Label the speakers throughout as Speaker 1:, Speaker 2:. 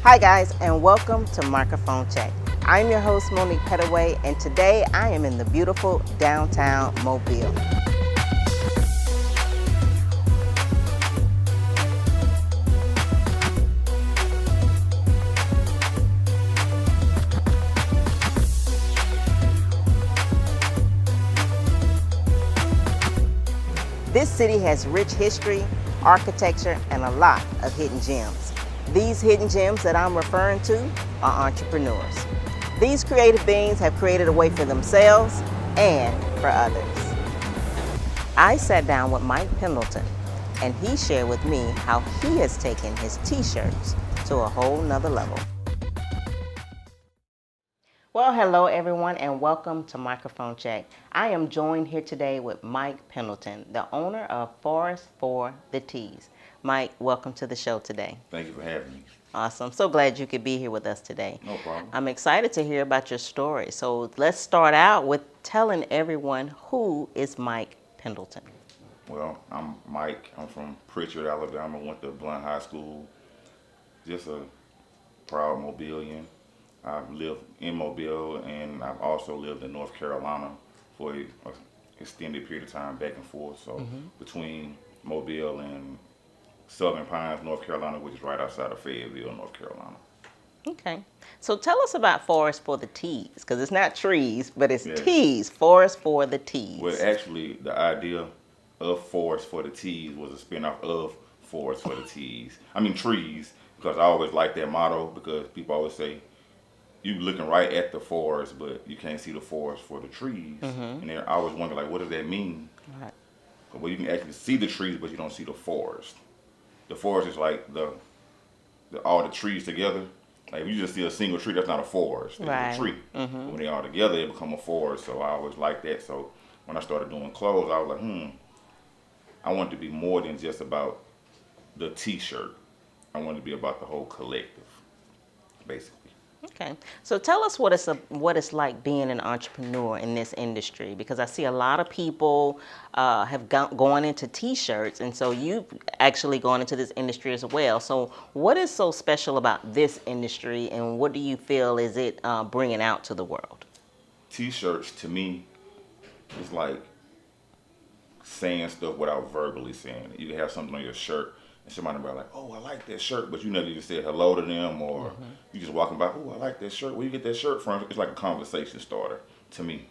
Speaker 1: Hi guys, and welcome to Microphone Check. I'm your host Monique Pettaway, and today I am in the beautiful downtown Mobile. This city has rich history, architecture, and a lot of hidden gems. These hidden gems that I'm referring to are entrepreneurs. These creative beings have created a way for themselves and for others. I sat down with Mike Pendleton, and he shared with me how he has taken his t-shirts to a whole nother level. Well, hello everyone, and welcome to Microphone Check. I am joined here today with Mike Pendleton, the owner of Forest for the Tees. Mike, welcome to the show today.
Speaker 2: Thank you for having me.
Speaker 1: Awesome. So glad you could be here with us today.
Speaker 2: No problem.
Speaker 1: I'm excited to hear about your story. So let's start out with telling everyone, who is Mike Pendleton?
Speaker 2: Well, I'm Mike. I'm from Pritchard, Alabama. Went to Blount High School. Just a proud Mobilian. I've lived in Mobile, and I've also lived in North Carolina for an extended period of time, back and forth. So between Mobile and Southern Pines, North Carolina, which is right outside of Fayetteville, North Carolina.
Speaker 1: Okay. So tell us about Forest for the Tees, because it's not trees, but it's
Speaker 2: Yes.
Speaker 1: tees. Forest for the Tees.
Speaker 2: Well, actually, the idea of Forest for the Tees was a spinoff of Forest for the Tees. I mean, trees, because I always like that motto, because people always say, you looking right at the forest, but you can't see the forest for the trees. And then I always wonder, like, what does that mean?
Speaker 1: Right.
Speaker 2: Well, you can actually see the trees, but you don't see the forest. The forest is like all the trees together. Like, if you just see a single tree, that's not a forest. It's
Speaker 1: Right.
Speaker 2: a tree. But when they all together, they become a forest. So I always like that. So when I started doing clothes, I was like, I want it to be more than just about the T-shirt. I want it to be about the whole collective, basically.
Speaker 1: Okay, so tell us what it's like being an entrepreneur in this industry, because I see a lot of people have gone into T-shirts, and so you've actually gone into this industry as well. So what is so special about this industry, and what do you feel is it bringing out to the world?
Speaker 2: T-shirts, to me, is like saying stuff without verbally saying it. You can have something on your shirt, and somebody will be like, oh, I like that shirt, but you never even said hello to them, or you just walking by, oh, I like that shirt. Where you get that shirt from? It's like a conversation starter to me.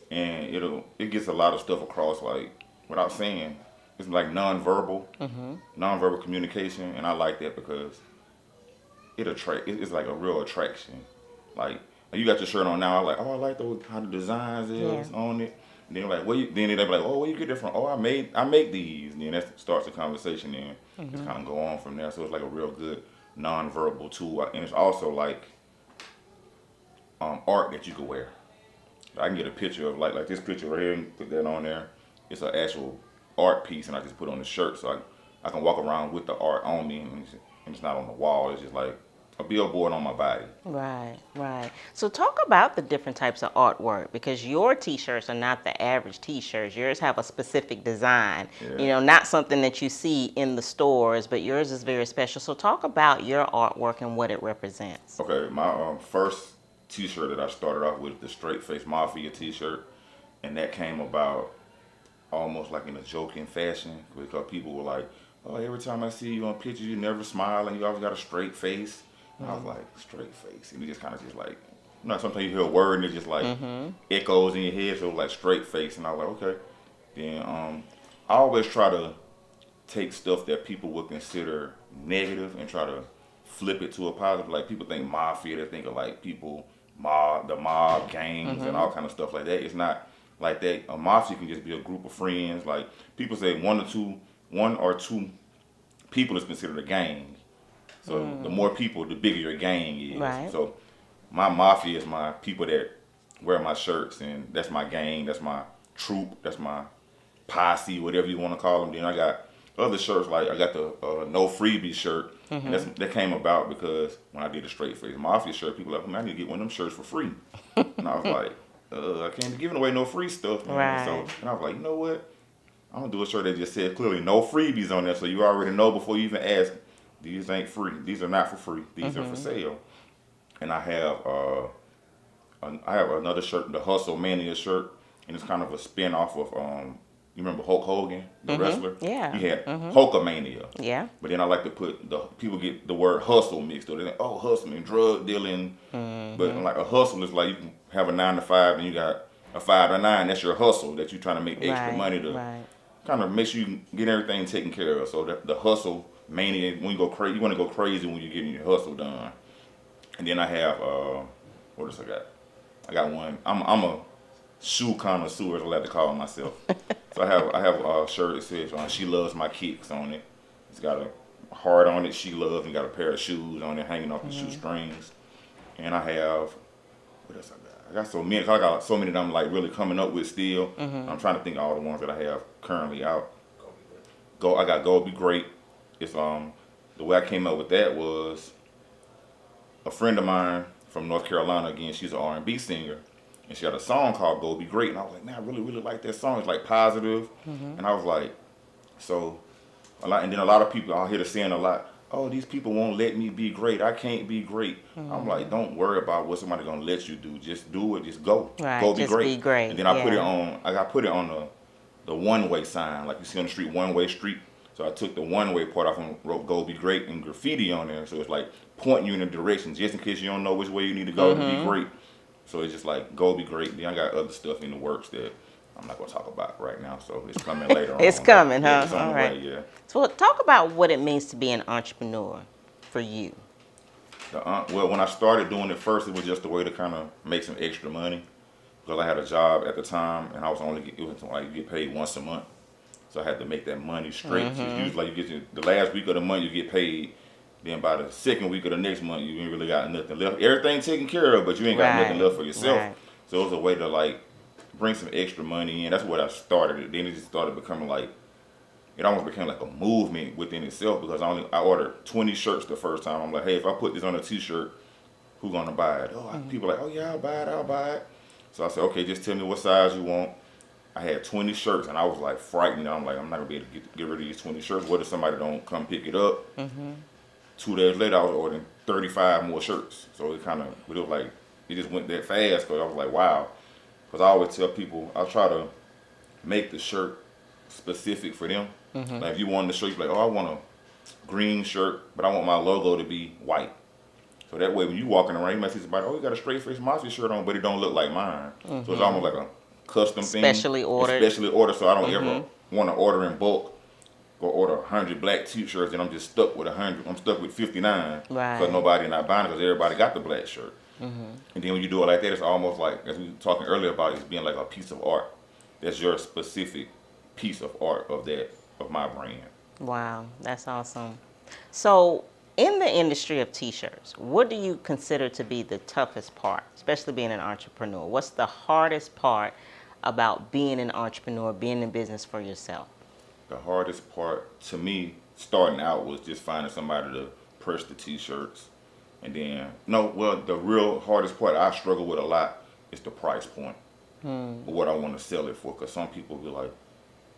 Speaker 2: And it gets a lot of stuff across, like, without saying. It's like nonverbal communication, and I like that because it's like a real attraction. Like, you got your shirt on now, I'm like, oh, I like how the designs is on it. And then like, then they'll be like, oh, where you get that from? Oh, I make these. And then that starts the conversation, and just kind of go on from there. So it's like a real good nonverbal tool, and it's also like art that you could wear. I can get a picture of like this picture right here and put that on there. It's an actual art piece, and I just put it on the shirt, so I can walk around with the art on me, and it's not on the wall. It's just like a billboard on my body.
Speaker 1: Right, right. So talk about the different types of artwork, because your T-shirts are not the average T-shirts. Yours have a specific design, not something that you see in the stores, but yours is very special. So talk about your artwork and what it represents.
Speaker 2: Okay, my first T-shirt that I started off with, the Straight Face Mafia T-shirt, and that came about almost like in a joking fashion, because people were like, oh, every time I see you on pictures, you never smile, and you always got a straight face. And I was like, straight face. And it just kind of just like, sometimes you hear a word and it just like echoes in your head. So it was like straight face. And I was like, okay. Then I always try to take stuff that people would consider negative and try to flip it to a positive. Like, people think mafia, they think of like people, the mob, gangs, and all kind of stuff like that. It's not like that. A mafia can just be a group of friends. Like, people say one or two people is considered a gang. So the more people, the bigger your gang is.
Speaker 1: Right.
Speaker 2: So my mafia is my people that wear my shirts, and that's my gang, that's my troop, that's my posse, whatever you want to call them. Then I got other shirts, like I got the No Freebie shirt, and that came about because when I did the Straight Face Mafia shirt, people were like, I need to get one of them shirts for free. And I was like, I can't be giving away no free stuff, man.
Speaker 1: Right.
Speaker 2: So, and I was like, you know what? I'm going to do a shirt that just said clearly no freebies on there, so you already know before you even ask, these ain't free. These are not for free. These are for sale. And I have another shirt, the Hustle Mania shirt, and it's kind of a spin off of you remember Hulk Hogan, the wrestler?
Speaker 1: Yeah.
Speaker 2: He had Hulkamania.
Speaker 1: Yeah.
Speaker 2: But then I like to put people get the word hustle mixed up. They think, oh, hustling, drug dealing. But like a hustle is like you can have a 9 to 5 and you got a 5 to 9. That's your hustle that you're trying to make extra money to kind of make sure you get everything taken care of. So the hustle mania, when you go crazy, you want to go crazy when you're getting your hustle done. And then I have what else I got? I got one. I'm a shoe connoisseur, as I like to call myself. So I have a shirt that says "She loves my kicks" on it. It's got a heart on it. She loves, and got a pair of shoes on it hanging off the shoestrings. And I have what else I got? I got so many. I got so many that I'm like really coming up with still. I'm trying to think of all the ones that I have currently out. I got Go Be Great. It's the way I came up with that was a friend of mine from North Carolina. Again, she's an R&B singer, and she had a song called "Go Be Great." And I was like, man, I really, really like that song. It's like positive. And I was like, so a lot. And then a lot of people, I hear the saying a lot, oh, these people won't let me be great. I can't be great. I'm like, don't worry about what somebody gonna let you do. Just do it. Just go.
Speaker 1: Right.
Speaker 2: Go be
Speaker 1: Just
Speaker 2: great.
Speaker 1: be great.
Speaker 2: And then I put it on. I got put it on the one-way sign, like you see on the street, one-way street. So I took the one-way part off and wrote "Go Be Great" and graffiti on there. So it's like pointing you in a direction, just in case you don't know which way you need to go to be great. So it's just like "Go Be Great." Then I got other stuff in the works that I'm not gonna talk about right now. So it's coming later on.
Speaker 1: It's coming, huh?
Speaker 2: It's on the way, yeah.
Speaker 1: So talk about what it means to be an entrepreneur for you.
Speaker 2: Well, when I started doing it first, it was just a way to kind of make some extra money because I had a job at the time, and I was it was like you get paid once a month. So I had to make that money straight. So usually, like you get the last week of the month, you get paid. Then by the second week of the next month, you ain't really got nothing left. Everything taken care of, but you ain't got nothing left for yourself. So it was a way to like bring some extra money in. That's what I started. Then it just started becoming like, it almost became like a movement within itself because I ordered 20 shirts the first time. I'm like, hey, if I put this on a t-shirt, who's gonna buy it? People are like, oh yeah, I'll buy it. So I said, okay, just tell me what size you want. I had 20 shirts, and I was like frightened. I'm like, I'm not gonna be able to get rid of these 20 shirts. What if somebody don't come pick it up? 2 days later, I was ordering 35 more shirts. So it was like, it just went that fast. Because I was like, wow. Because I always tell people, I try to make the shirt specific for them. Like if you want the shirt, you're like, oh, I want a green shirt, but I want my logo to be white. So that way, when you walking around, you might see somebody, oh, you got a Straight Face Mafia shirt on, but it don't look like mine. So it's almost like a custom thing.
Speaker 1: Specially ordered.
Speaker 2: So I don't ever want to order in bulk or order 100 black t-shirts and I'm just stuck with 100. I'm stuck with 59 because nobody not buying it because everybody got the black shirt. And then when you do it like that, it's almost like, as we were talking earlier about, it's being like a piece of art. That's your specific piece of art of my brand.
Speaker 1: Wow, that's awesome. So in the industry of t-shirts, what do you consider to be the toughest part, especially being an entrepreneur? What's the hardest part about being an entrepreneur, being in business for yourself?
Speaker 2: The hardest part to me starting out was just finding somebody to press the t-shirts. And then, the real hardest part I struggle with a lot is the price point. What I want to sell it for. Because some people be like,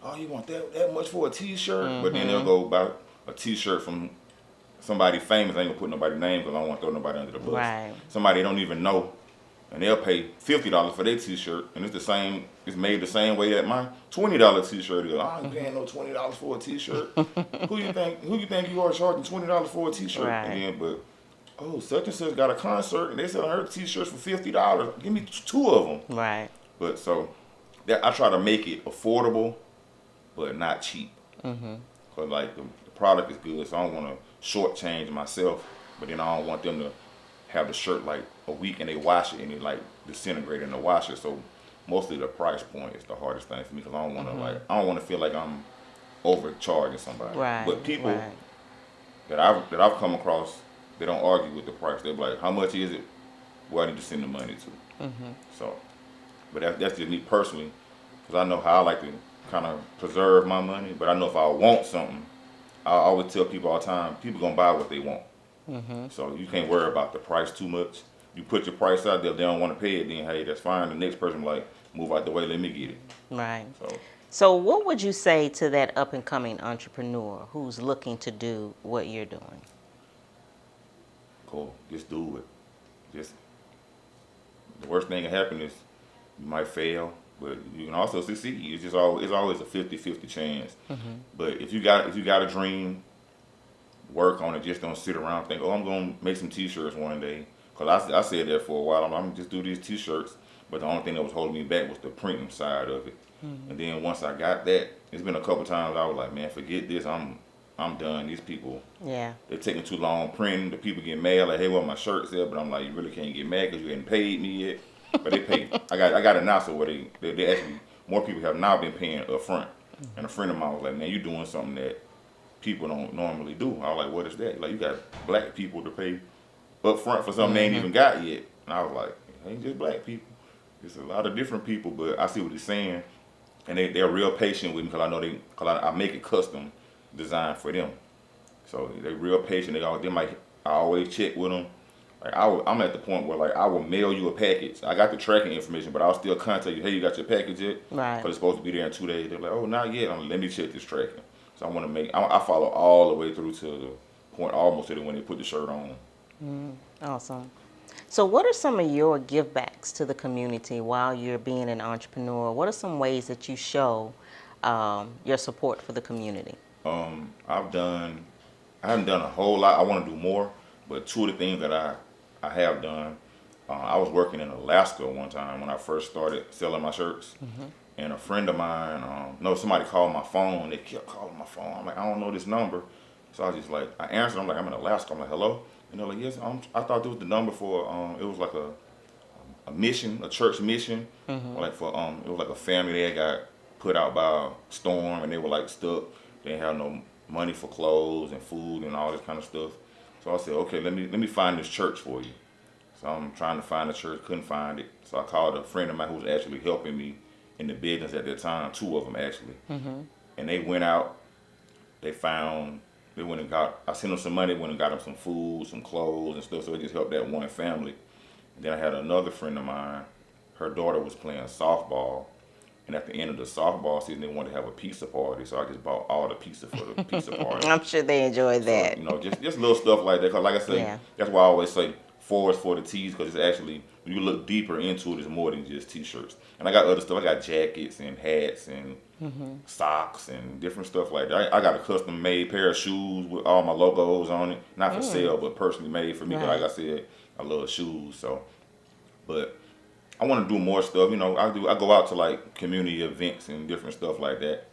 Speaker 2: oh, you want that much for a t-shirt? But then they'll go buy a t-shirt from somebody famous. I ain't gonna put nobody's name because I don't want to throw nobody under the bus.
Speaker 1: Right.
Speaker 2: Somebody they don't even know. And they'll pay $50 for their t-shirt, and it's made the same way that my $20 t-shirt is. I ain't paying no $20 for a t-shirt. Who you think you are charging $20 for a t-shirt?
Speaker 1: Right.
Speaker 2: And then, such and such got a concert, and they selling her t-shirts for $50. Give me 2 of them.
Speaker 1: Right.
Speaker 2: But so I try to make it affordable, but not cheap. Cause like the product is good, so I don't want to shortchange myself, but then I don't want them to have the shirt like a week and they wash it and it like disintegrate in the washer. So mostly the price point is the hardest thing for me because I don't want to feel like I'm overcharging somebody.
Speaker 1: Right.
Speaker 2: But people that I've come across, they don't argue with the price. They're like, how much is it? Where I need to send the money to. So, but that's just me personally because I know how I like to kind of preserve my money. But I know if I want something, I always tell people all the time, people gonna buy what they want. So you can't worry about the price too much. You put your price out there, if they don't want to pay it, then hey, that's fine. The next person like, move out the way, let me get it.
Speaker 1: Right. So what would you say to that up and coming entrepreneur who's looking to do what you're doing?
Speaker 2: go, just do it. Just the worst thing that can happen is you might fail, but you can also succeed. It's always a 50-50 chance. But if you got a dream, work on it. Just don't sit around and think, oh, I'm gonna make some T-shirts one day. Cause I said that for a while. I'm gonna just do these T-shirts. But the only thing that was holding me back was the printing side of it. And then once I got that, it's been a couple times I was like, man, forget this. I'm done. These people,
Speaker 1: Yeah.
Speaker 2: they're taking too long printing. The people get mad like, hey, well, my shirt's there. But I'm like, you really can't get mad because you hadn't paid me yet. But they paid. I got it now, so where they actually, more people have now been paying up front. And a friend of mine was like, man, you're doing something that people don't normally do. I was like, what is that? Like, you got black people to pay up front for something they ain't even got yet. And I was like, it ain't just black people. It's a lot of different people, but I see what he's saying. And they're real patient with me because I know I make it custom designed for them. So they're real patient. I always check with them. Like I'm at the point where like I will mail you a package. I got the tracking information, but I'll still contact you. Hey, you got your package yet?
Speaker 1: Right.
Speaker 2: Because it's supposed to be there in 2 days. They're like, oh, not yet. Let me check this tracking. So I want to I follow all the way through to the point almost to when they put the shirt on.
Speaker 1: Awesome. So what are some of your give backs to the community while you're being an entrepreneur? What are some ways that you show your support for the community?
Speaker 2: I haven't done a whole lot. I want to do more, but two of the things that I have done, I was working in Alaska one time when I first started selling my shirts. And a friend of mine, somebody called my phone. They kept calling my phone. I'm like, I don't know this number. So I was just like, I answered. I'm like, I'm in Alaska. I'm like, hello? And they're like, yes, I thought this was the number for, it was like a mission, a church mission. Like for, it was like a family that got put out by a storm and they were like stuck. They didn't have no money for clothes and food and all this kind of stuff. So I said, okay, let me find this church for you. So I'm trying to find the church, couldn't find it. So I called a friend of mine who was actually helping me in the business at that time, two of them actually. And they went out, they went and I sent them some money, went and got them some food, some clothes and stuff, so it just helped that one family. And then I had another friend of mine, her daughter was playing softball, and at the end of the softball season, they wanted to have a pizza party, so I just bought all the pizza for the pizza party.
Speaker 1: I'm sure they enjoyed that.
Speaker 2: So, just little stuff like that, because like I say, that's why I always say, forward for the tees, because it's actually, when you look deeper into it, it's more than just T-shirts. And I got other stuff. I got jackets and hats and socks and different stuff like that. I got a custom made pair of shoes with all my logos on it. Not for sale, but personally made for me. But like I said, I love shoes. So, but I want to do more stuff. I go out to like community events and different stuff like that.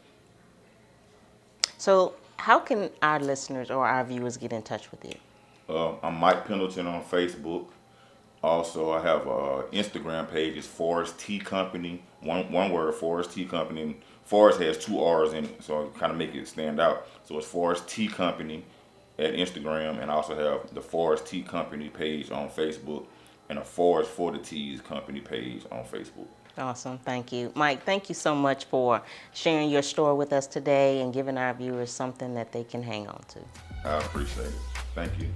Speaker 1: So how can our listeners or our viewers get in touch with you?
Speaker 2: I'm Mike Pendleton on Facebook. Also, I have an Instagram page. It's Forest Tea Company. One word, Forest Tea Company. Forest has 2 R's in it, so I kind of make it stand out. So it's Forest Tea Company at Instagram, and I also have the Forest Tea Company page on Facebook and a Forest for the Teas Company page on Facebook.
Speaker 1: Awesome. Thank you. Mike, thank you so much for sharing your story with us today and giving our viewers something that they can hang on to.
Speaker 2: I appreciate it. Thank you.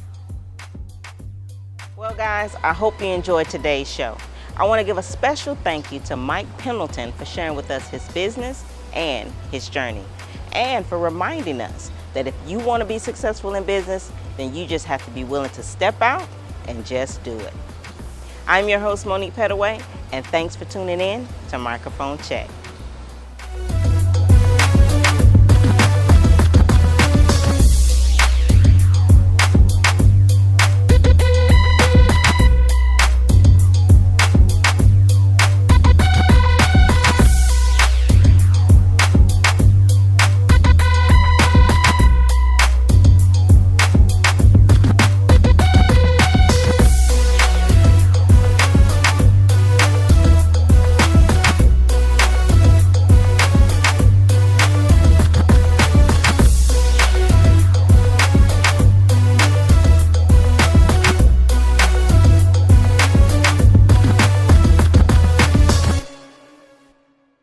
Speaker 1: Well, guys, I hope you enjoyed today's show. I want to give a special thank you to Mike Pendleton for sharing with us his business and his journey, and for reminding us that if you want to be successful in business, then you just have to be willing to step out and just do it. I'm your host, Monique Pettaway, and thanks for tuning in to Microphone Check.